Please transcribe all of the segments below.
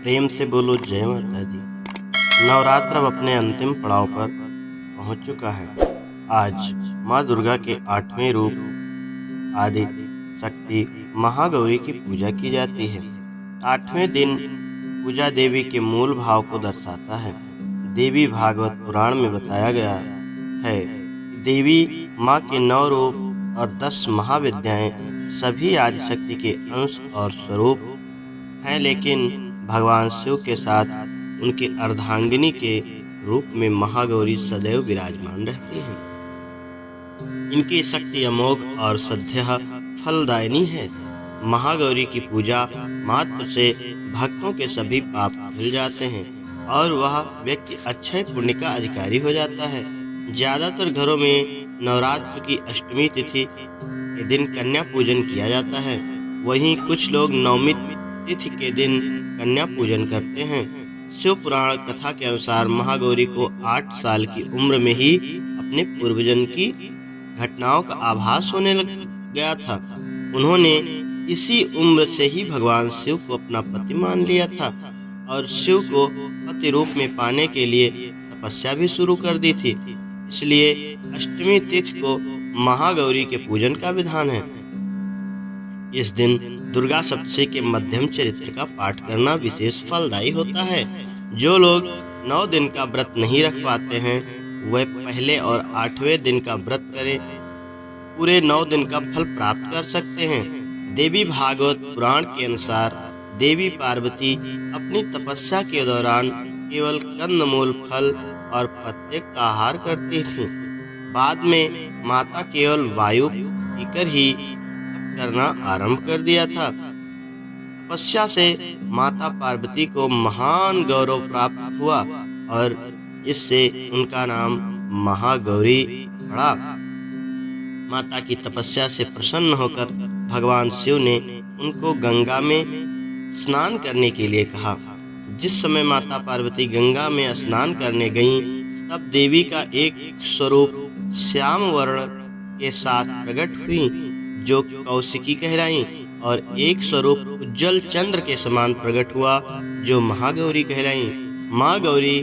प्रेम से बोलो जय माता दी। नवरात्र अब अपने अंतिम पड़ाव पर पहुंच चुका है। आज माँ दुर्गा के 8वें रूप आदि शक्ति महागौरी की पूजा की जाती है। 8वें दिन पूजा देवी के मूल भाव को दर्शाता है। देवी भागवत पुराण में बताया गया है, देवी माँ के 9 रूप और 10 महाविद्याएं सभी आदिशक्ति के अंश और स्वरूप हैं, लेकिन भगवान शिव के साथ उनके अर्धांगिनी के रूप में महागौरी सदैव विराजमान रहती हैं। इनकी शक्ति अमोघ और सद्यः फलदायिनी है। महागौरी की पूजा मात्र से भक्तों के सभी पाप धुल जाते हैं और वह व्यक्ति अक्षय पुण्य का अधिकारी हो जाता है। ज्यादातर घरों में नवरात्र की अष्टमी तिथि के दिन कन्या पूजन किया जाता है। वहीं कुछ लोग नवमी तिथि के दिन कन्या पूजन करते हैं। शिव पुराण कथा के अनुसार महागौरी को 8 साल की उम्र में ही अपने पूर्वजन्म की घटनाओं का आभास होने लग गया था। उन्होंने इसी उम्र से ही भगवान शिव को अपना पति मान लिया था और शिव को पति रूप में पाने के लिए तपस्या भी शुरू कर दी थी। इसलिए अष्टमी तिथि को महागौरी के पूजन का विधान है। इस दिन दुर्गा सप्तशती के मध्यम चरित्र का पाठ करना विशेष फलदायी होता है। जो लोग 9 दिन का व्रत नहीं रख पाते हैं वह पहले और 8वें दिन का व्रत करें, पूरे 9 दिन का फल प्राप्त कर सकते हैं। देवी भागवत पुराण के अनुसार देवी पार्वती अपनी तपस्या के दौरान केवल कंदमूल, फल और पत्ते का आहार करती थीं। बाद में माता केवल वायु पीकर ही करना आरंभ कर दिया था। तपस्या से माता पार्वती को महान गौरव प्राप्त हुआ और इससे उनका नाम महागौरी पड़ा। माता की तपस्या से प्रसन्न होकर भगवान शिव ने उनको गंगा में स्नान करने के लिए कहा। जिस समय माता पार्वती गंगा में स्नान करने गईं, तब देवी का एक स्वरूप श्याम वर्ण के साथ प्रकट हुई, जो कौशिकी कहलाईं, और एक स्वरूप उज्जवल चंद्र के समान प्रकट हुआ, जो महागौरी कहलाईं। माँ गौरी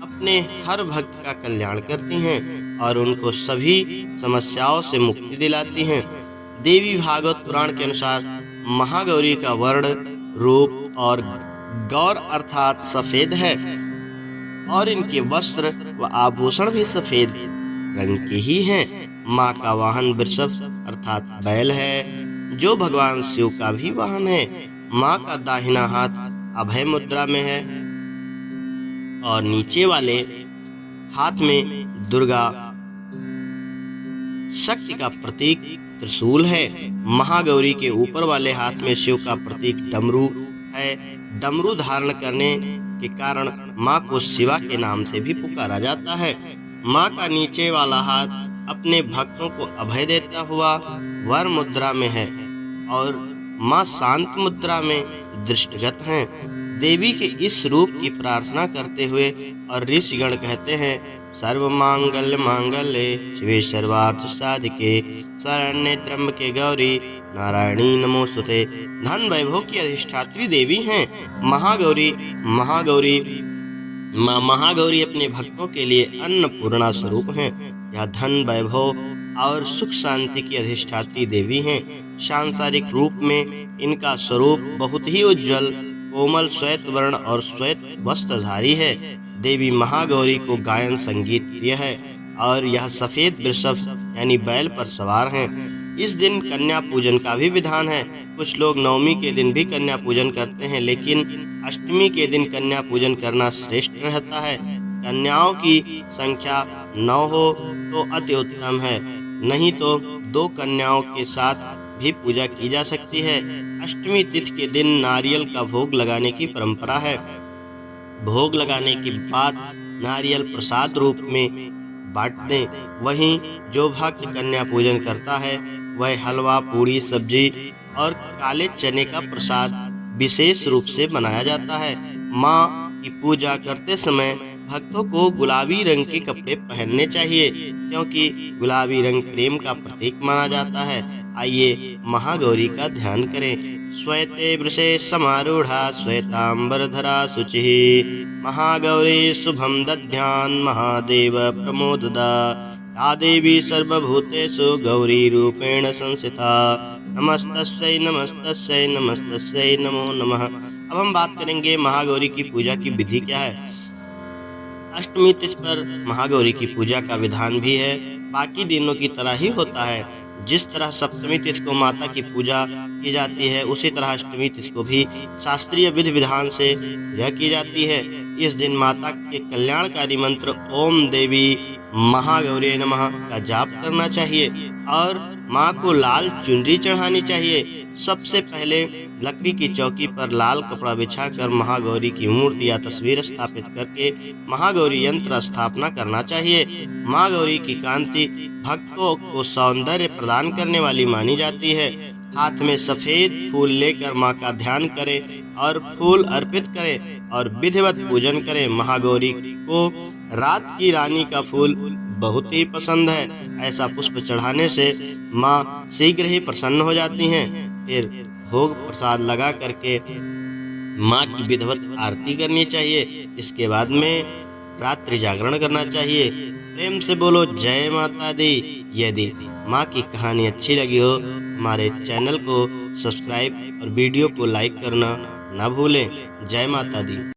अपने हर भक्त का कल्याण करती हैं और उनको सभी समस्याओं से मुक्ति दिलाती हैं। देवी भागवत पुराण के अनुसार महागौरी का वर्ण, रूप और गौर अर्थात सफेद है और इनके वस्त्र व आभूषण भी सफेद रंग के ही हैं। माँ का वाहन वृषभ अर्थात बैल है, जो भगवान शिव का भी वाहन है। माँ का दाहिना हाथ अभय मुद्रा में है और नीचे वाले हाथ में दुर्गा शक्ति का प्रतीक त्रिशूल है। महागौरी के ऊपर वाले हाथ में शिव का प्रतीक डमरू है। डमरू धारण करने के कारण माँ को शिवा के नाम से भी पुकारा जाता है। माँ का नीचे वाला हाथ अपने भक्तों को अभय देता हुआ वर मुद्रा में है और माँ शांत मुद्रा में दृष्टिगत हैं। देवी के इस रूप की प्रार्थना करते हुए और ऋषिगण कहते हैं, सर्व मांगल्य मांगल्ये शिवे सर्वार्थ साधिके शरण्ये त्र्यंबके गौरी नारायणी नमोस्तुते। धन वैभव की अधिष्ठात्री देवी हैं। महागौरी अपने भक्तों के लिए अन्नपूर्णा स्वरूप हैं। यह धन, वैभव और सुख शांति की अधिष्ठात्री देवी हैं। सांसारिक रूप में इनका स्वरूप बहुत ही उज्जवल, कोमल, श्वेत वर्ण और श्वेत वस्त्रधारी है। देवी महागौरी को गायन संगीत प्रिय है और यह सफेद वृषभ यानी बैल पर सवार हैं। इस दिन कन्या पूजन का भी विधान है। कुछ लोग नवमी के दिन भी कन्या पूजन करते हैं, लेकिन अष्टमी के दिन कन्या पूजन करना श्रेष्ठ रहता है। कन्याओं की संख्या 9 हो तो अति उत्तम है, नहीं तो 2 कन्याओं के साथ भी पूजा की जा सकती है। अष्टमी तिथि के दिन नारियल का भोग लगाने की परंपरा है। भोग लगाने के बाद नारियल प्रसाद रूप में बांट दें। वहीं जो भक्त कन्या पूजन करता है वह हलवा, पूड़ी, सब्जी और काले चने का प्रसाद विशेष रूप से बनाया जाता है। माँ की पूजा करते समय भक्तों को गुलाबी रंग के कपड़े पहनने चाहिए, क्योंकि गुलाबी रंग प्रेम का प्रतीक माना जाता है। आइए महागौरी का ध्यान करें। श्वेते वृषे समारूढ़ा श्वेतांबरधरा शुचिः महागौरी शुभं दध्यान् महादेव प्रमोददा या देवी सर्वभूतेषु गौरी रूपेण संस्थिता नमस्तस्यै नमस्तस्यै नमस्तस्यै नमो नमः। अब हम बात करेंगे महागौरी की पूजा की विधि क्या है। अष्टमी तिथि पर महागौरी की पूजा का विधान भी है, बाकी दिनों की तरह ही होता है। जिस तरह सप्तमी तिथि को माता की पूजा की जाती है, उसी तरह अष्टमी तिथि को भी शास्त्रीय विधि विधान से पूजा की जाती है। इस दिन माता के कल्याणकारी मंत्र ओम देवी महागौरी नमः का जाप करना चाहिए और माँ को लाल चुनरी चढ़ानी चाहिए। सबसे पहले लकड़ी की चौकी पर लाल कपड़ा बिछाकर महागौरी की मूर्ति या तस्वीर स्थापित करके महागौरी यंत्र स्थापना करना चाहिए। महागौरी की कांति भक्तों को सौंदर्य प्रदान करने वाली मानी जाती है। हाथ में सफेद फूल लेकर माँ का ध्यान करें और फूल अर्पित करें और विधिवत पूजन करें। महागौरी को रात की रानी का फूल बहुत ही पसंद है। ऐसा पुष्प चढ़ाने से माँ शीघ्र ही प्रसन्न हो जाती हैं। फिर भोग प्रसाद लगा करके माँ की विधिवत आरती करनी चाहिए। इसके बाद में रात्रि जागरण करना चाहिए। प्रेम से बोलो जय माता दी। यदि माँ की कहानी अच्छी लगी हो हमारे चैनल को सब्सक्राइब और वीडियो को लाइक करना ना भूलें। जय माता दी।